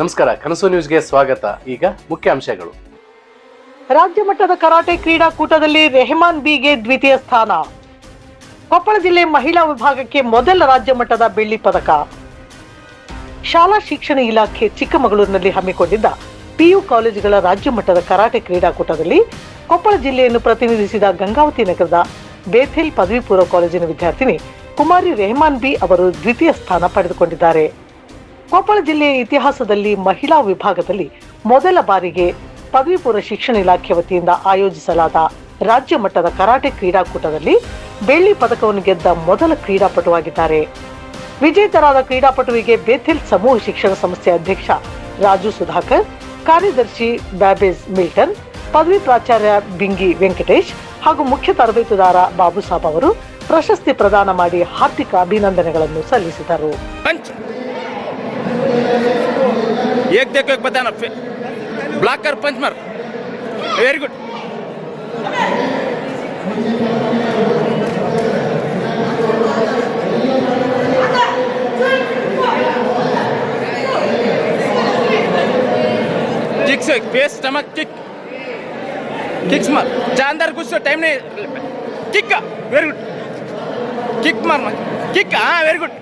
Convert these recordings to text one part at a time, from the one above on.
ನಮಸ್ಕಾರ, ಕನಸು ನ್ಯೂಸ್ಗೆ ಸ್ವಾಗತ. ಈಗ ಮುಖ್ಯಾಂಶಗಳು. ರಾಜ್ಯ ಮಟ್ಟದ ಕರಾಟೆ ಕ್ರೀಡಾಕೂಟದಲ್ಲಿ ರೆಹಮಾನ್ ಬಿಗೆ ದ್ವಿತೀಯ ಸ್ಥಾನ. ಕೊಪ್ಪಳ ಜಿಲ್ಲೆ ಮಹಿಳಾ ವಿಭಾಗಕ್ಕೆ ಮೊದಲ ರಾಜ್ಯ ಮಟ್ಟದ ಬೆಳ್ಳಿ ಪದಕ. ಶಾಲಾ ಶಿಕ್ಷಣ ಇಲಾಖೆ ಚಿಕ್ಕಮಗಳೂರಿನಲ್ಲಿ ಹಮ್ಮಿಕೊಂಡಿದ್ದ ಪಿಯು ಕಾಲೇಜುಗಳ ರಾಜ್ಯ ಮಟ್ಟದ ಕರಾಟೆ ಕ್ರೀಡಾಕೂಟದಲ್ಲಿ ಕೊಪ್ಪಳ ಜಿಲ್ಲೆಯನ್ನು ಪ್ರತಿನಿಧಿಸಿದ ಗಂಗಾವತಿ ನಗರದ ಬೇಥೆಲ್ ಪದವಿ ಪೂರ್ವ ಕಾಲೇಜಿನ ವಿದ್ಯಾರ್ಥಿನಿ ಕುಮಾರಿ ರೆಹಮಾನ್ ಬಿ ಅವರು ದ್ವಿತೀಯ ಸ್ಥಾನ ಪಡೆದುಕೊಂಡಿದ್ದಾರೆ. ಕೊಪ್ಪಳ ಜಿಲ್ಲೆಯ ಇತಿಹಾಸದಲ್ಲಿ ಮಹಿಳಾ ವಿಭಾಗದಲ್ಲಿ ಮೊದಲ ಬಾರಿಗೆ ಪದವಿ ಪೂರ್ವ ಶಿಕ್ಷಣ ಇಲಾಖೆ ವತಿಯಿಂದ ಆಯೋಜಿಸಲಾದ ರಾಜ್ಯ ಮಟ್ಟದ ಕರಾಟೆ ಕ್ರೀಡಾಕೂಟದಲ್ಲಿ ಬೆಳ್ಳಿ ಪದಕವನ್ನು ಗೆದ್ದ ಮೊದಲ ಕ್ರೀಡಾಪಟುವಾಗಿದ್ದಾರೆ. ವಿಜೇತರಾದ ಕ್ರೀಡಾಪಟುವಿಗೆ ಬೇಥೆಲ್ ಸಮೂಹ ಶಿಕ್ಷಣ ಸಂಸ್ಥೆ ಅಧ್ಯಕ್ಷ ರಾಜು ಸುಧಾಕರ್, ಕಾರ್ಯದರ್ಶಿ ಬ್ಯಾಬೇಜ್ ಮಿಲ್ಟನ್, ಪದವಿ ಪ್ರಾಚಾರ್ಯ ಬಿಂಗಿ ವೆಂಕಟೇಶ್ ಹಾಗೂ ಮುಖ್ಯ ತರಬೇತುದಾರ ಬಾಬು ಸಾಬ್ ಅವರು ಪ್ರಶಸ್ತಿ ಪ್ರದಾನ ಮಾಡಿ ಹಾರ್ದಿಕ ಅಭಿನಂದನೆಗಳನ್ನು ಸಲ್ಲಿಸಿದರು. एक देखो एक बताना ब्लॉक कर पंच मार वेरी गुड किक से फेस स्टमक किक्स मार जा अंदर कुछ टाइम नहीं किक का वेरी गुड किक मार किक हाँ वेरी गुड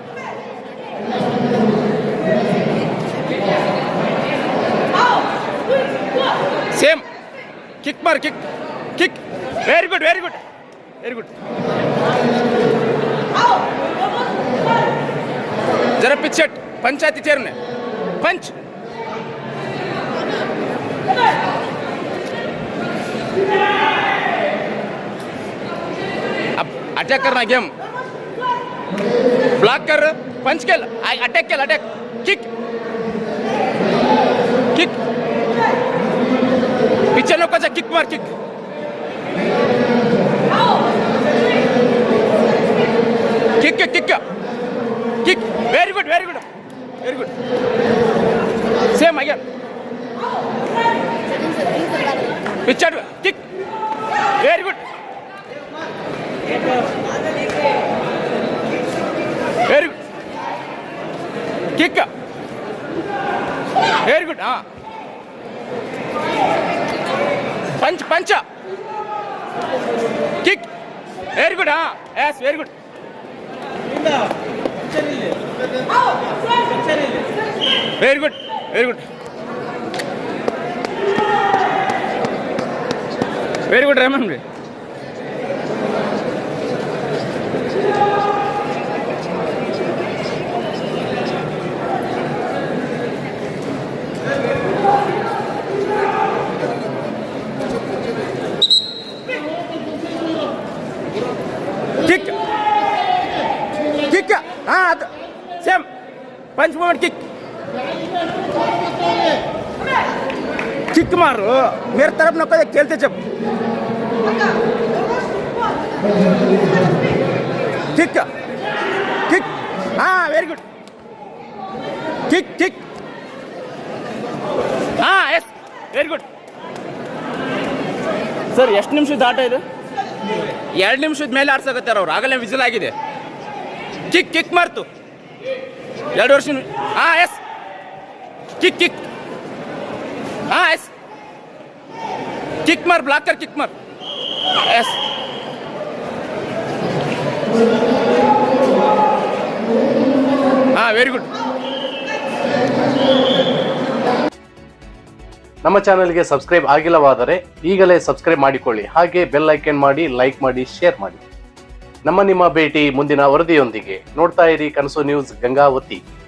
सेम किक मार किक वेरी गुड जरा पिच सेट पंचायती चेयर ने पंच अब अटैक करना गेम ब्लॉक कर पंच खेल अटैक किक पिक्चर नको जा किक मार kick very good same again picture kick very good kick very good हाँ पंच किक वेरी गुड हाँ yes very good very good Rahman भाई किक हाँ सेम पंच मूवमेंट किक मारो मेरे तरफ न कदे खेलते जब किक हाँ वेरी गुड किक हाँ यस वेरी गुड ಸರ್ ಎಷ್ಟು ನಿಮಿಷದ ಆಟ ಇದು 2 ನಿಮಿಷದ ಮೇಲೆ ಆಡ್ಸಕತ್ತಾರೆ ಅವ್ರು ಆಗಲೇ ವಿಸಿಲ್ ಆಗಿದೆ किक मारतो 2 ವರ್ಷ हाँ यस किक हाँ यस किक मार ब्लॉक कर किक मार यस हाँ वेरी गुड ನಮ್ಮ ಚಾನೆಲ್ಗೆ ಸಬ್ಸ್ಕ್ರೈಬ್ ಆಗಿಲ್ಲವಾದರೆ ಈಗಲೇ ಸಬ್ಸ್ಕ್ರೈಬ್ ಮಾಡಿಕೊಳ್ಳಿ. ಹಾಗೆ ಬೆಲ್ ಐಕಾನ್ ಮಾಡಿ, ಲೈಕ್ ಮಾಡಿ, ಶೇರ್ ಮಾಡಿ. ನಿಮ್ಮ ಭೇಟಿ ಮುಂದಿನ ವರದಿಯೊಂದಿಗೆ. ನೋಡ್ತಾ ಇರಿ ಕನಸು ನ್ಯೂಸ್ ಗಂಗಾವತಿ.